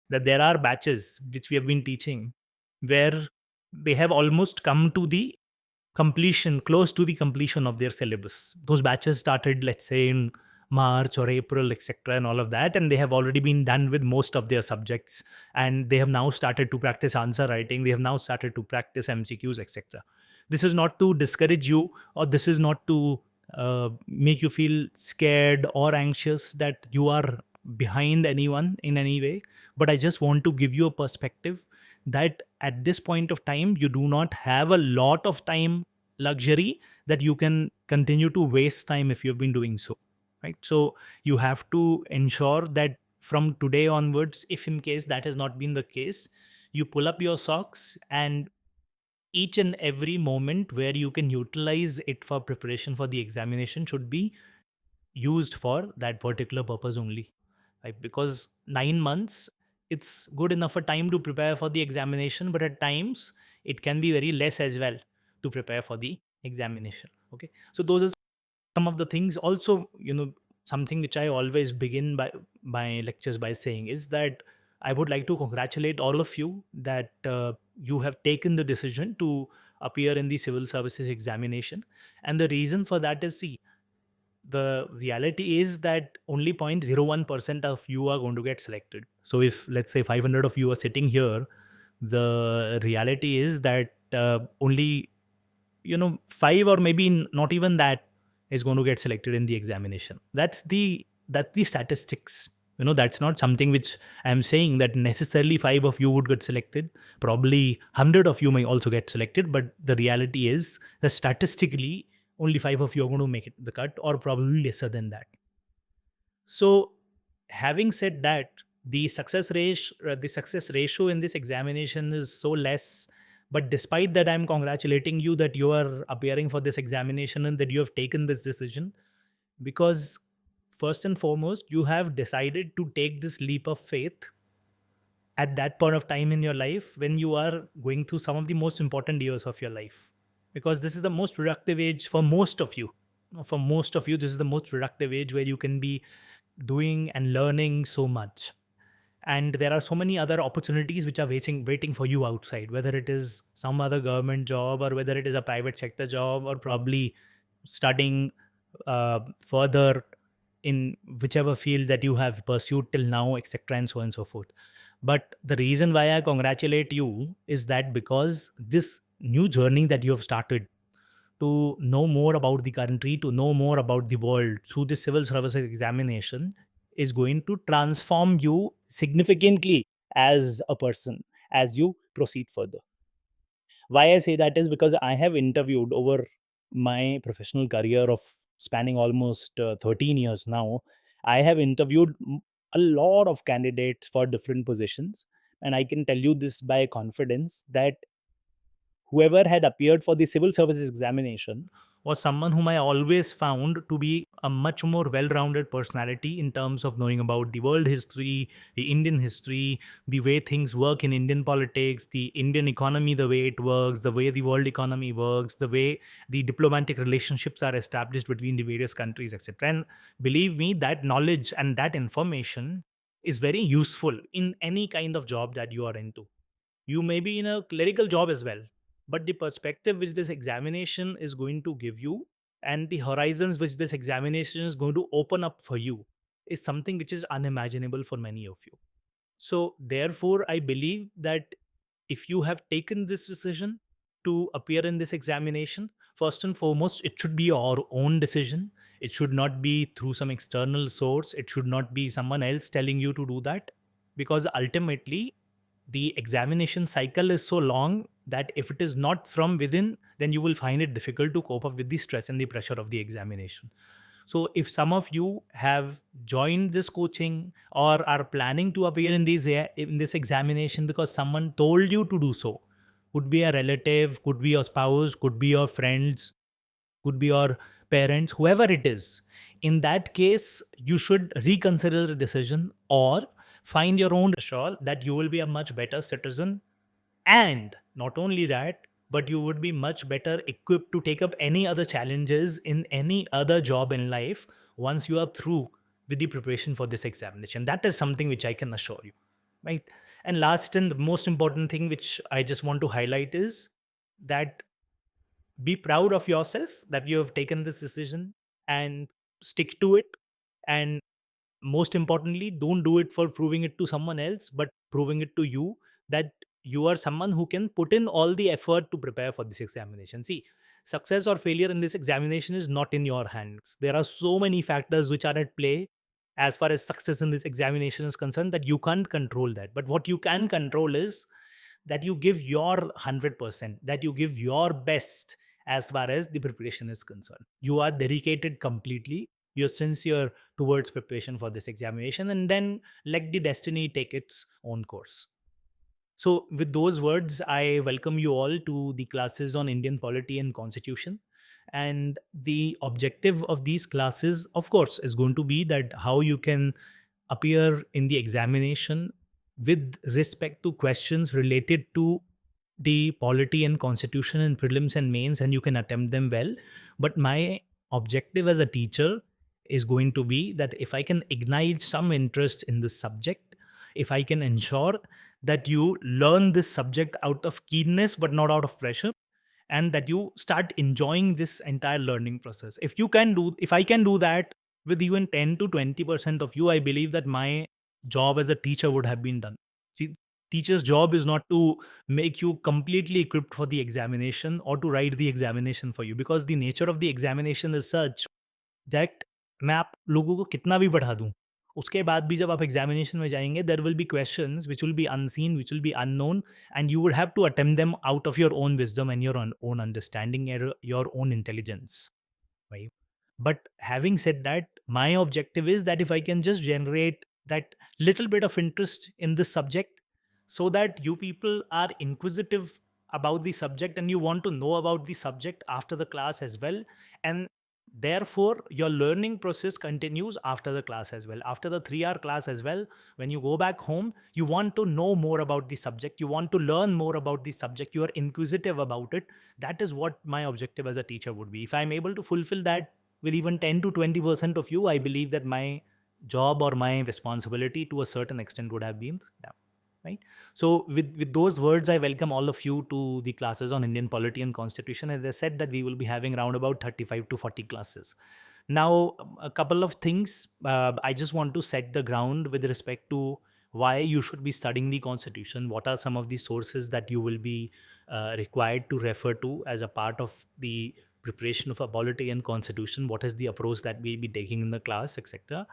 that there are batches which we have been teaching where they have almost come to the completion, close to the completion of their syllabus. Those batches started, let's say, in March or April, etc., and all of that, and they have already been done with most of their subjects, and they have now started to practice answer writing. They have now started to practice MCQs, etc. This is not to discourage you, or this is not to make you feel scared or anxious that you are behind anyone in any way, but I just want to give you a perspective that at this point of time you do not have a lot of time luxury that you can continue to waste time if you've been doing so, right? So you have to ensure that from today onwards, if in case that has not been the case, you pull up your socks, and each and every moment where you can utilize it for preparation for the examination should be used for that particular purpose only, right? Because 9 months, it's good enough a time to prepare for the examination, but at times it can be very less as well to prepare for the examination. Okay, so those are some of the things. Also, something which I always begin by my lectures by saying is that I would like to congratulate all of you that you have taken the decision to appear in the civil services examination. And the reason for that is, see, the reality is that only 0.01% of you are going to get selected. So if, let's say, 500 of you are sitting here, the reality is that only, five, or maybe not even that, is going to get selected in the examination. That's the statistics. That's not something which I'm saying that necessarily five of you would get selected. Probably 100 of you may also get selected, but the reality is that statistically only five of you are going to make it the cut, or probably lesser than that. So, having said that, the success ratio in this examination is so less. But despite that, I'm congratulating you that you are appearing for this examination and that you have taken this decision, because first and foremost, you have decided to take this leap of faith at that point of time in your life when you are going through some of the most important years of your life, because this is the most productive age for most of you. For most of you, this is the most productive age where you can be doing and learning so much. And there are so many other opportunities which are waiting for you outside, whether it is some other government job, or whether it is a private sector job, or probably studying further in whichever field that you have pursued till now, etc., and so on and so forth. But the reason why I congratulate you is that because this new journey that you have started to know more about the country, to know more about the world through the civil services examination, is going to transform you significantly as a person as you proceed further. Why I say that is because I have interviewed over my professional career of spanning almost 13 years now. I have interviewed a lot of candidates for different positions. And I can tell you this by confidence that whoever had appeared for the civil services examination was someone whom I always found to be a much more well rounded personality in terms of knowing about the world history, the Indian history, the way things work in Indian politics, the Indian economy, the way it works, the way the world economy works, the way the diplomatic relationships are established between the various countries, etc. And believe me, that knowledge and that information is very useful in any kind of job that you are into. You may be in a clerical job as well, but the perspective which this examination is going to give you, and the horizons which this examination is going to open up for you, is something which is unimaginable for many of you. So therefore, I believe that if you have taken this decision to appear in this examination, first and foremost, it should be your own decision. It should not be through some external source. It should not be someone else telling you to do that, because ultimately the examination cycle is so long that if it is not from within, then you will find it difficult to cope up with the stress and the pressure of the examination. So if some of you have joined this coaching or are planning to appear in this examination because someone told you to do so, could be a relative, could be your spouse, could be your friends, could be your parents, whoever it is, in that case, you should reconsider the decision or find your own sure that you will be a much better citizen. And not only that, but you would be much better equipped to take up any other challenges in any other job in life once you are through with the preparation for this examination. That is something which I can assure you. right? And last and the most important thing which I just want to highlight is that be proud of yourself that you have taken this decision and stick to it. And most importantly, don't do it for proving it to someone else, but proving it to you that you are someone who can put in all the effort to prepare for this examination. See, success or failure in this examination is not in your hands. There are so many factors which are at play as far as success in this examination is concerned that you can't control that. But what you can control is that you give your 100%, that you give your best as far as the preparation is concerned. You are dedicated completely, you're sincere towards preparation for this examination, and then let the destiny take its own course. So, with those words, I welcome you all to the classes on Indian polity and constitution. And the objective of these classes, of course, is going to be that how you can appear in the examination with respect to questions related to the polity and constitution in prelims and mains, and you can attempt them well. But my objective as a teacher is going to be that if I can ignite some interest in this subject, if I can ensure that you learn this subject out of keenness but not out of pressure, and that you start enjoying this entire learning process. If I can do that with even 10 to 20% of you, I believe that my job as a teacher would have been done. See, teacher's job is not to make you completely equipped for the examination or to write the examination for you, because the nature of the examination is such that मैं आप लोगों को कितना भी पढ़ा दूँ, उसके बाद भी जब आप एग्ज़ामिनेशन में जाएँगे, there will be questions which will be unseen, which will be unknown, and you would have to attempt them out of your own wisdom and your own understanding and your own intelligence, right? But having said that, my objective is that if I can just generate that little bit of interest in this subject, so that you people are inquisitive about the subject and you want to know about the subject after the class as well, and therefore your learning process continues after the class as well, after the 3-hour class as well. When you go back home, you want to know more about the subject, you want to learn more about the subject, you are inquisitive about it. That is what my objective as a teacher would be. If I'm able to fulfill that with even 10 to 20% of you, I believe that my job or my responsibility to a certain extent would have been done, right? So with those words, I welcome all of you to the classes on Indian polity and constitution. As I said, that we will be having around about 35 to 40 classes. Now, a couple of things. I just want to set the ground with respect to why you should be studying the constitution. What are some of the sources that you will be required to refer to as a part of the preparation of a polity and constitution? What is the approach that we'll be taking in the class, etc.?